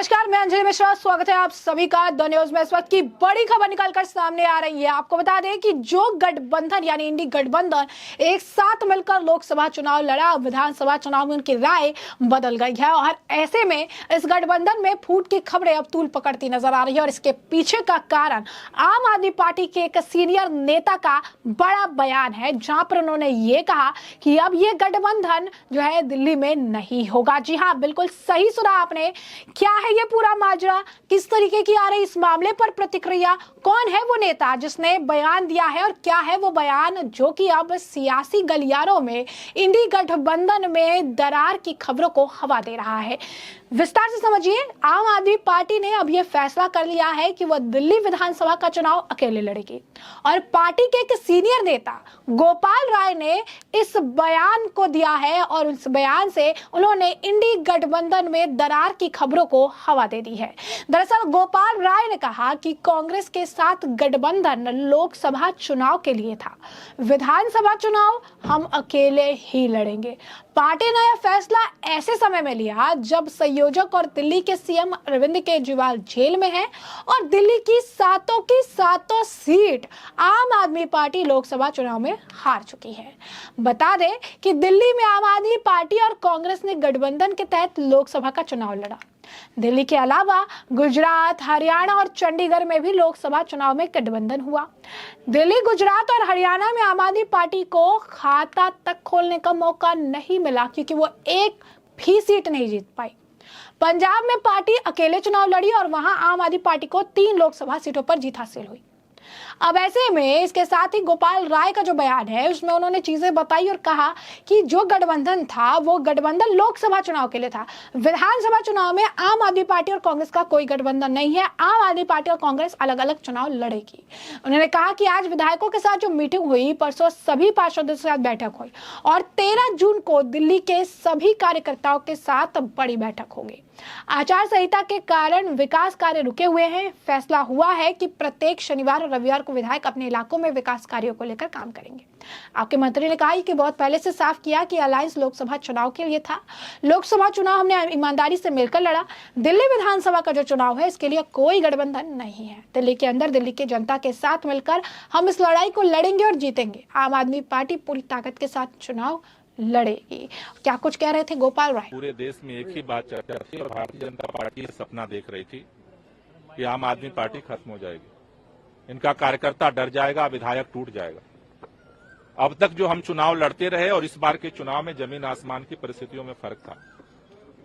नमस्कार, मैं अंजलि मिश्रा। स्वागत है आप सभी का द न्यूज में। इस वक्त की बड़ी खबर निकलकर सामने आ रही है। आपको बता दें कि जो गठबंधन यानी इंडी गठबंधन एक साथ मिलकर लोकसभा चुनाव लड़ा, विधानसभा चुनाव में उनकी राय बदल गई है और ऐसे में इस गठबंधन में फूट की खबरें अब तूल पकड़ती नजर आ रही है। और इसके पीछे का कारण आम आदमी पार्टी के एक सीनियर नेता का बड़ा बयान है, जहां पर उन्होंने ये कहा कि अब ये गठबंधन जो है दिल्ली में नहीं होगा। जी हाँ, बिल्कुल सही सुना आपने। क्या है ये पूरा माजरा, किस तरीके की आ रही इस मामले पर प्रतिक्रिया, कौन है वो नेता जिसने बयान दिया है और क्या है वो बयान जो कि अब सियासी गलियारों में इंडी गठबंधन में दरार की खबरों को हवा दे रहा है। विस्तार से समझिए। आम आदमी पार्टी ने अब यह फैसला कर लिया है कि वह दिल्ली विधानसभा का चुनाव अकेले लड़ेगी और पार्टी के एक सीनियर नेता गोपाल राय ने इस बयान को दिया है और उस बयान से उन्होंने इंडी गठबंधन में दरार की खबरों को हवा दे दी है। दरअसल गोपाल राय ने कहा कि कांग्रेस के साथ गठबंधन लोकसभा चुनाव के लिए था, विधानसभा चुनाव हम अकेले ही लड़ेंगे। पार्टी ने यह फैसला ऐसे समय में लिया जब संयोजक और दिल्ली के सीएम अरविंद केजरीवाल जेल में हैं और दिल्ली की सातों सीट आम आदमी पार्टी लोकसभा चुनाव में हार चुकी है। बता दें कि दिल्ली में आम आदमी पार्टी और कांग्रेस ने गठबंधन के तहत लोकसभा का चुनाव लड़ा। दिल्ली के अलावा गुजरात, हरियाणा और चंडीगढ़ में भी लोकसभा चुनाव में गठबंधन हुआ। दिल्ली, गुजरात और हरियाणा में आम आदमी पार्टी को खाता तक खोलने का मौका नहीं मिला क्योंकि वो एक भी सीट नहीं जीत पाई। पंजाब में पार्टी अकेले चुनाव लड़ी और वहां आम आदमी पार्टी को 3 लोकसभा सीटों पर जीत हासिल हुई। अब ऐसे में इसके साथ ही गोपाल राय का जो बयान है उसमें उन्होंने चीजें बताई और कहा कि जो गठबंधन था वो गठबंधन लोकसभा चुनाव के लिए था, विधानसभा चुनाव में आम आदमी पार्टी और कांग्रेस का कोई गठबंधन नहीं है। आम आदमी पार्टी और कांग्रेस अलग अलग चुनाव लड़ेगी। उन्होंने कहा कि आज विधायकों के साथ जो मीटिंग हुई, परसों सभी पार्षदों के साथ बैठक हुई और 13 जून को दिल्ली के सभी कार्यकर्ताओं के साथ बड़ी बैठक होगी। आचार संहिता के कारण विकास कार्य रुके हुए हैं। फैसला हुआ है कि प्रत्येक शनिवार और रविवार को विधायक अपने इलाकों में विकास कार्यों को लेकर काम करेंगे। आपके मंत्री ने कहा कि बहुत पहले से साफ किया कि अलायंस लोकसभा चुनाव के लिए था। लोकसभा चुनाव हमने ईमानदारी से मिलकर लड़ा। दिल्ली विधानसभा का जो चुनाव है इसके लिए कोई गठबंधन नहीं है। दिल्ली के अंदर दिल्ली की जनता के साथ मिलकर हम इस लड़ाई को लड़ेंगे और जीतेंगे। आम आदमी पार्टी पूरी ताकत के साथ चुनाव लड़ेगी। क्या कुछ कह रहे थे गोपाल राय। पूरे देश में एक ही बात चर्चा थी और भारतीय जनता पार्टी सपना देख रही थी कि आम आदमी पार्टी खत्म हो जाएगी, इनका कार्यकर्ता डर जाएगा, विधायक टूट जाएगा। अब तक जो हम चुनाव लड़ते रहे और इस बार के चुनाव में जमीन आसमान की परिस्थितियों में फर्क था।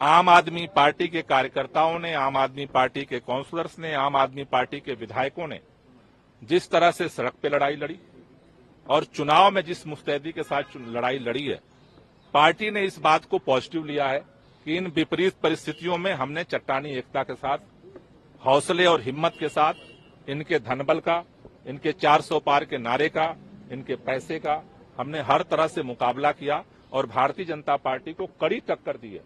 आम आदमी पार्टी के कार्यकर्ताओं ने, आम आदमी पार्टी के काउंसलर्स ने, आम आदमी पार्टी के विधायकों ने जिस तरह से सड़क पे लड़ाई लड़ी और चुनाव में जिस मुस्तैदी के साथ लड़ाई लड़ी है, पार्टी ने इस बात को पॉजिटिव लिया है कि इन विपरीत परिस्थितियों में हमने चट्टानी एकता के साथ, हौसले और हिम्मत के साथ, इनके धनबल का, इनके 400 पार के नारे का, इनके पैसे का हमने हर तरह से मुकाबला किया और भारतीय जनता पार्टी को कड़ी टक्कर दी है।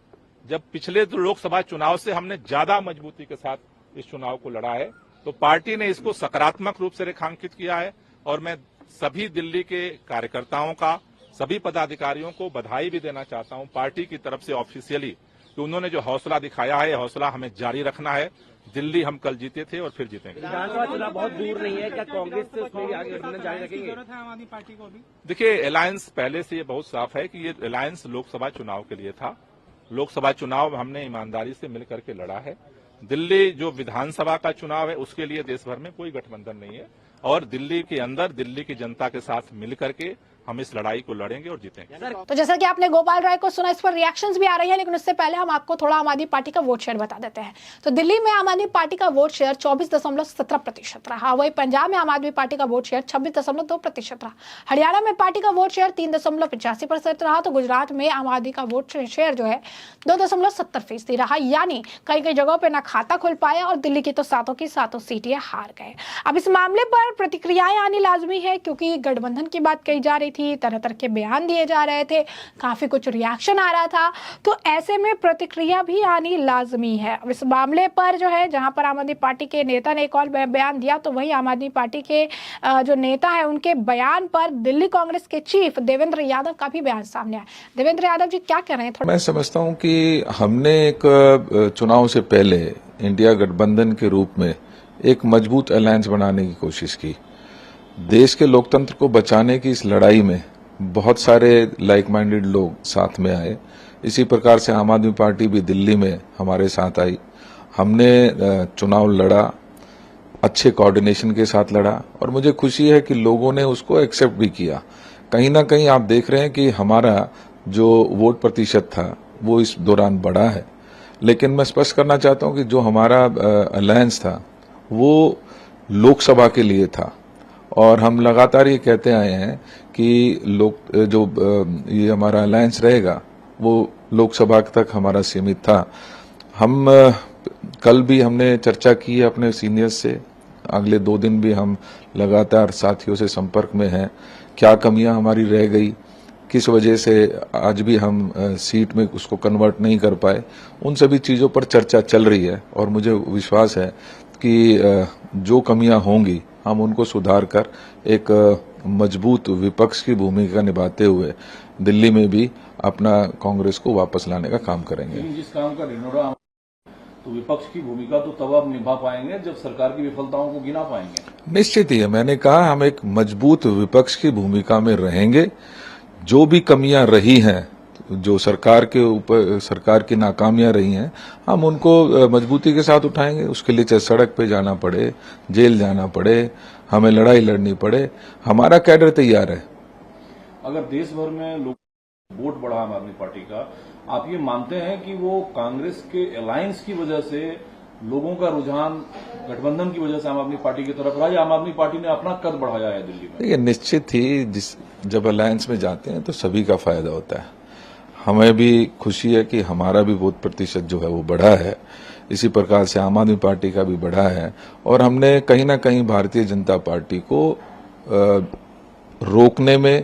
जब पिछले लोकसभा चुनाव से हमने ज्यादा मजबूती के साथ इस चुनाव को लड़ा है तो पार्टी ने इसको सकारात्मक रूप से रेखांकित किया है और मैं सभी दिल्ली के कार्यकर्ताओं का, सभी पदाधिकारियों को बधाई भी देना चाहता हूं पार्टी की तरफ से ऑफिशियली कि उन्होंने जो हौसला दिखाया है, हौसला हमें जारी रखना है। दिल्ली हम कल जीते थे और फिर जीतेंगे। विधानसभा चुनाव बहुत दूर नहीं है, क्या कांग्रेस से उसमें आगे जारी रखेंगे? आम आदमी पार्टी को भी देखिए, अलायंस पहले से ये बहुत साफ है कि ये अलायंस लोकसभा चुनाव के लिए था। लोकसभा चुनाव हमने ईमानदारी से मिल करके लड़ा है। दिल्ली जो विधानसभा का चुनाव है उसके लिए देश भर में कोई गठबंधन नहीं है और दिल्ली के अंदर दिल्ली की जनता के साथ मिल करके हम इस लड़ाई को लड़ेंगे और जीतेंगे। तो जैसा कि आपने गोपाल राय को सुना, इस पर रिएक्शंस भी आ रही है, लेकिन उससे पहले हम आपको थोड़ा आम आदमी पार्टी का वोट शेयर बता देते हैं। तो दिल्ली में आम आदमी पार्टी का वोट शेयर 24.17% रहा। वही पंजाब में आम आदमी पार्टी का वोट शेयर 26.2% रहा। हरियाणा में पार्टी का वोट शेयर 3.85% रहा। तो गुजरात में आम आदमी का वोट शेयर जो है 2.70% रहा। यानी कई कई जगहों पर ना खाता खुल पाया और दिल्ली की तो सातों सीटें हार गए। अब इस मामले पर प्रतिक्रियाएं आनी लाजमी है क्योंकि गठबंधन की बात कही जा रही थी, तरह तरह के बयान दिए जा रहे थे, काफी कुछ रिएक्शन आ रहा था, तो ऐसे में प्रतिक्रिया भी आनी लाजमी है। अब इस मामले पर जो है, जहां पर आम आदमी पार्टी के नेता ने एक और बयान दिया, तो वही आम आदमी पार्टी के जो नेता है उनके बयान पर दिल्ली कांग्रेस के चीफ देवेंद्र यादव का भी बयान सामने आया। देवेंद्र यादव जी क्या कह रहे हैं? मैं समझता हूं कि हमने एक चुनाव से पहले इंडिया गठबंधन के रूप में एक मजबूत अलायंस बनाने की कोशिश की। देश के लोकतंत्र को बचाने की इस लड़ाई में बहुत सारे लाइक माइंडेड लोग साथ में आए। इसी प्रकार से आम आदमी पार्टी भी दिल्ली में हमारे साथ आई। हमने चुनाव लड़ा, अच्छे कोऑर्डिनेशन के साथ लड़ा और मुझे खुशी है कि लोगों ने उसको एक्सेप्ट भी किया। कहीं ना कहीं आप देख रहे हैं कि हमारा जो वोट प्रतिशत था वो इस दौरान बढ़ा है, लेकिन मैं स्पष्ट करना चाहता हूं कि जो हमारा अलायंस था वो लोकसभा के लिए था और हम लगातार ये कहते आए हैं कि ये हमारा अलायंस रहेगा वो लोकसभा तक हमारा सीमित था। हम कल भी हमने चर्चा की है अपने सीनियर्स से, अगले 2 दिन भी हम लगातार साथियों से संपर्क में हैं। क्या कमियां हमारी रह गई, किस वजह से आज भी हम सीट में उसको कन्वर्ट नहीं कर पाए, उन सभी चीजों पर चर्चा चल रही है और मुझे विश्वास है कि जो कमियां होंगी हम उनको सुधार कर एक मजबूत विपक्ष की भूमिका निभाते हुए दिल्ली में भी अपना कांग्रेस को वापस लाने का काम करेंगे। जिस काम का ढिंढोरा, तो विपक्ष की भूमिका तो तब आप निभा पाएंगे जब सरकार की विफलताओं को गिना पाएंगे। निश्चित ही है, मैंने कहा हम एक मजबूत विपक्ष की भूमिका में रहेंगे। जो भी कमियां रही हैं, जो सरकार के ऊपर सरकार की नाकामियां रही हैं, हम उनको मजबूती के साथ उठाएंगे। उसके लिए चाहे सड़क पे जाना पड़े, जेल जाना पड़े, हमें लड़ाई लड़नी पड़े, हमारा कैडर तैयार है। अगर देश भर में लोग वोट बढ़ा आम आदमी पार्टी का, आप ये मानते हैं कि वो कांग्रेस के अलायंस की वजह से लोगों का रुझान गठबंधन की वजह से आम आदमी पार्टी की तरफ रहा या आम आदमी पार्टी ने अपना कद बढ़ाया है दिल्ली में? ये निश्चित ही जब अलायंस में जाते हैं तो सभी का फायदा होता है। हमें भी खुशी है कि हमारा भी वोट प्रतिशत जो है वो बढ़ा है, इसी प्रकार से आम आदमी पार्टी का भी बढ़ा है और हमने कहीं ना कहीं भारतीय जनता पार्टी को रोकने में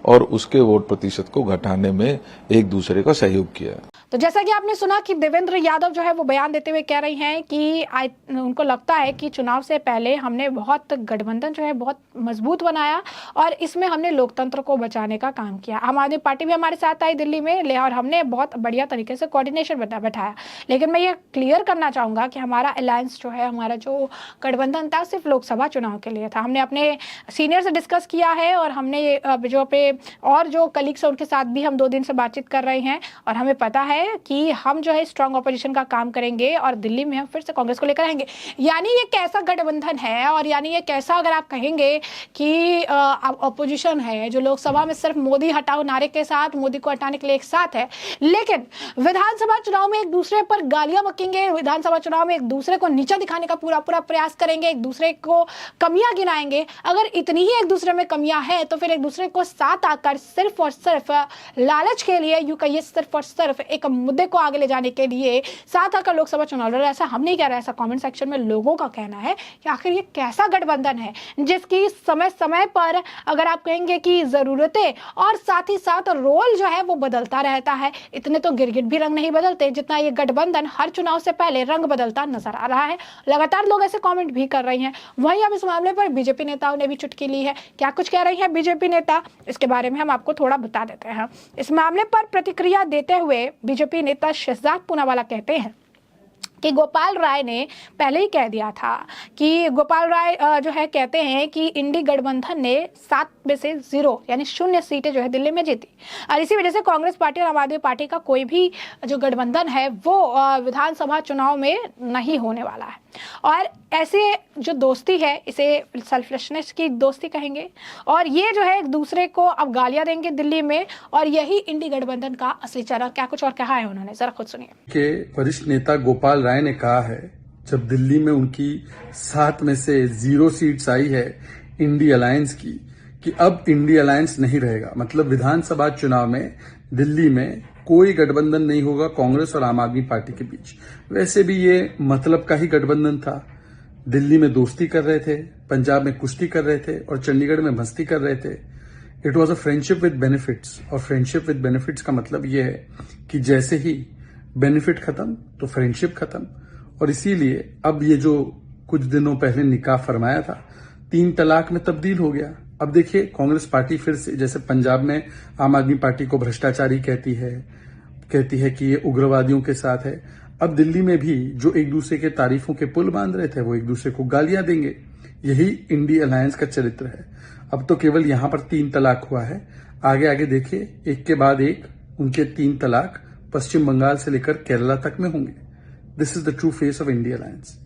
और उसके वोट प्रतिशत को घटाने में एक दूसरे का सहयोग किया है। तो जैसा कि आपने सुना कि देवेंद्र यादव जो है वो बयान देते हुए कह रही हैं कि उनको लगता है कि चुनाव से पहले हमने बहुत गठबंधन जो है बहुत मजबूत बनाया और इसमें हमने लोकतंत्र को बचाने का काम किया। आम आदमी पार्टी भी हमारे साथ आई दिल्ली में और हमने बहुत बढ़िया तरीके से कोऑर्डिनेशन बैठाया। लेकिन मैं ये क्लियर करना चाहूंगा कि हमारा अलायंस जो है, हमारा जो गठबंधन था सिर्फ लोकसभा चुनाव के लिए था। हमने अपने सीनियर से डिस्कस किया है और हमने जो पे और जो कलीग्स है उनके साथ भी हम 2 दिन से बातचीत कर रहे हैं और हमें पता है कि हम जो है स्ट्रांग ऑपोजिशन का काम करेंगे और दिल्ली में हम फिर से कांग्रेस को लेकर आएंगे। यानी ये कैसा गठबंधन है और यानी ये कैसा, अगर आप कहेंगे कि ऑपोजिशन है जो लोकसभा में सिर्फ मोदी हटाओ नारे के साथ, मोदी को हटाने के लिए एक साथ है, लेकिन विधानसभा चुनाव में एक दूसरे पर गालियां बकेंगे, विधानसभा चुनाव में एक दूसरे को नीचा दिखाने का पूरा प्रयास करेंगे, एक दूसरे को कमियां गिनाएंगे। अगर इतनी ही एक दूसरे में कमियां है तो फिर एक दूसरे को साथ आकर सिर्फ और सिर्फ लालच के लिए, यूं कहिए सिर्फ और सिर्फ एक मुद्दे को आगे ले जाने के लिए साथ आकर लोकसभा चुनाव लड़ रहा है। ऐसा हम नहीं कह रहे, ऐसा कमेंट सेक्शन में लोगों का कहना है कि आखिर ये कैसा गठबंधन है जिसकी समय समय पर, अगर आप कहेंगे कि जरूरतें और साथ ही साथ रोल जो है वो बदलता रहता है। इतने तो गिरगिट भी रंग नहीं बदलते जितना ये गठबंधन हर चुनाव से पहले रंग बदलता नजर आ रहा है। लगातार लोग ऐसे कॉमेंट भी कर रही हैं। वहीं अब इस मामले पर बीजेपी नेताओं ने भी चुटकी ली है। क्या कुछ कह रही है बीजेपी नेता, इसके बारे में हम आपको थोड़ा बता देते हैं। इस मामले पर प्रतिक्रिया देते हुए बीजेपी नेता शहजाद पूनावाला कहते हैं कि गोपाल राय ने पहले ही कह दिया था कि गोपाल राय जो है कहते हैं कि इंडी गठबंधन ने 7 में से 0 यानी 0 सीटें जो है दिल्ली में जीती और इसी वजह से कांग्रेस पार्टी और आम आदमी पार्टी का कोई भी जो गठबंधन है वो विधानसभा चुनाव में नहीं होने वाला है। और ऐसे जो दोस्ती है इसे सेल्फिशनेस की दोस्ती कहेंगे और ये जो है एक दूसरे को अब गालियां देंगे दिल्ली में और यही इंडी गठबंधन का असली चेहरा। क्या कुछ और कहा है उन्होंने, जरा खुद सुनिए। के वरिष्ठ नेता गोपाल राय ने कहा है जब दिल्ली में उनकी 7 में से 0 सीट्स आई है इंडी अलायंस की, कि अब इंडी अलायंस नहीं रहेगा। मतलब विधानसभा चुनाव में दिल्ली में कोई गठबंधन नहीं होगा कांग्रेस और आम आदमी पार्टी के बीच। वैसे भी ये मतलब का ही गठबंधन था। दिल्ली में दोस्ती कर रहे थे, पंजाब में कुश्ती कर रहे थे और चंडीगढ़ में मस्ती कर रहे थे। It was a friendship with benefits और फ्रेंडशिप विद बेनिफिट्स का मतलब ये है कि जैसे ही बेनिफिट खत्म तो फ्रेंडशिप खत्म। और इसीलिए अब ये जो कुछ दिनों पहले निकाह फरमाया था 3 तलाक में तब्दील हो गया। अब देखिए कांग्रेस पार्टी फिर से, जैसे पंजाब में आम आदमी पार्टी को भ्रष्टाचारी कहती है कि ये उग्रवादियों के साथ है, अब दिल्ली में भी जो एक दूसरे के तारीफों के पुल बांध रहे थे वो एक दूसरे को गालियां देंगे। यही इंडी अलायंस का चरित्र है। अब तो केवल यहां पर 3 तलाक हुआ है, आगे आगे देखिए एक के बाद एक उनके 3 तलाक पश्चिम बंगाल से लेकर केरला तक में होंगे। This is the true face of INDI alliance.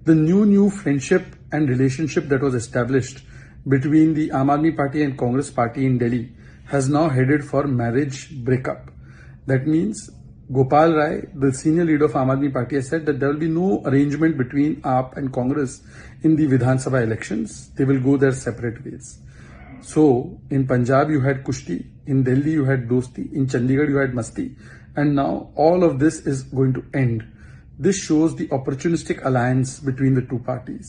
The new friendship and relationship that was established between the Aam Aadmi Party and Congress Party in Delhi has now headed for marriage breakup. That means Gopal Rai, the senior leader of Aam Aadmi Party, has said that there will be no arrangement between AAP and Congress in the Vidhan Sabha elections. They will go their separate ways. So, in Punjab you had Kushti, in Delhi you had Dosti, in Chandigarh you had Masti, and now all of this is going to end. This shows the opportunistic alliance between the two parties.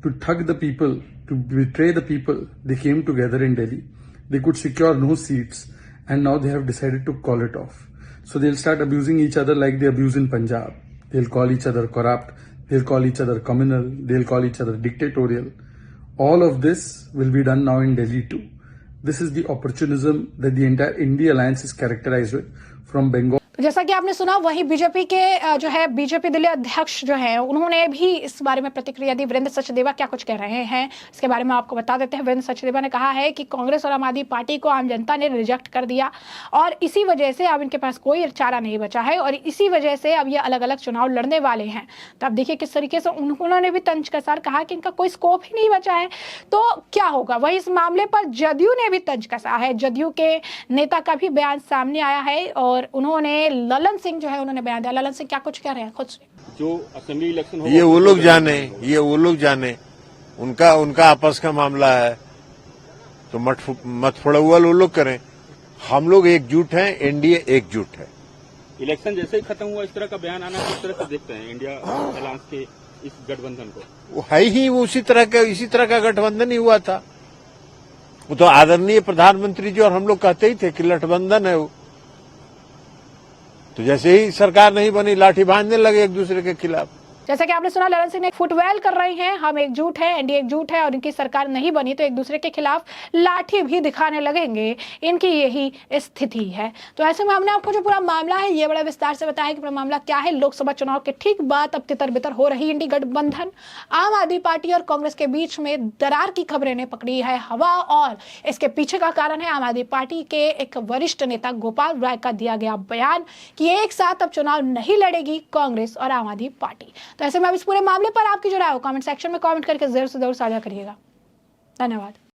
To thug the people, to betray the people, they came together in Delhi. They could secure no seats and now they have decided to call it off. So they'll start abusing each other like they abuse in Punjab. They'll call each other corrupt, they'll call each other communal, they'll call each other dictatorial. All of this will be done now in Delhi too. This is the opportunism that the entire India alliance is characterized with from Bengal. जैसा कि आपने सुना, वहीं BJP के जो है BJP Delhi अध्यक्ष जो है उन्होंने भी इस बारे में प्रतिक्रिया दी। वीरेंद्र सचदेवा क्या कुछ कह रहे हैं इसके बारे में आपको बता देते हैं। वीरेंद्र सचदेवा ने कहा है कि कांग्रेस और आम आदमी पार्टी को आम जनता ने रिजेक्ट कर दिया और इसी वजह से अब इनके पास कोई चारा नहीं बचा है और इसी वजह से अब ये अलग अलग चुनाव लड़ने वाले हैं। तो अब देखिए किस तरीके से उन्होंने भी तंज कसार कहा कि इनका कोई स्कोप ही नहीं बचा है, तो क्या होगा। वही इस मामले पर जदयू ने भी तंज कसा है। जदयू के नेता का भी बयान सामने आया है और उन्होंने ललन सिंह जो है उन्होंने बयान दिया। ललन सिंह क्या कुछ कह रहे हैं खुद से। जो असेंबली इलेक्शन ये वो लोग जाने, उनका आपस का मामला है, तो मत फोड़ुआ वो लोग करें। हम लोग एकजुट हैं, एनडीए एकजुट है। इलेक्शन जैसे ही खत्म हुआ इस तरह का बयान आना किस तरह से देखते हैं इंडिया अलायंस के इस गठबंधन को? वो है ही वो इसी तरह का गठबंधन ही हुआ था। वो तो आदरणीय प्रधानमंत्री जी और हम लोग कहते ही थे कि गठबंधन है वो। तो जैसे ही सरकार नहीं बनी लाठी बांधने लगे एक दूसरे के खिलाफ। जैसा कि आपने सुना, ललन सिंह ने फुटवेल कर रहे हैं, हम एकजुट हैं, एनडीए एकजुट है और इनकी सरकार नहीं बनी तो एक दूसरे के खिलाफ लाठी भी दिखाने लगेंगे। इनकी यही स्थिति है। तो ऐसे में हमने आपको जो पूरा मामला है ये बड़ा विस्तार से बताया कि पूरा मामला क्या है। लोकसभा चुनाव के ठीक बाद अब तितर बितर हो रही इंडी गठबंधन, आम आदमी पार्टी और कांग्रेस के बीच में दरार की खबरें ने पकड़ी है हवा और इसके पीछे का कारण है आम आदमी पार्टी के एक वरिष्ठ नेता गोपाल राय का दिया गया बयान कि एक साथ अब चुनाव नहीं लड़ेगी कांग्रेस और आम आदमी पार्टी। तो ऐसे में अब इस पूरे मामले पर आपकी जो राय हो कमेंट सेक्शन में कमेंट करके जरूर से जरूर साझा करिएगा। धन्यवाद।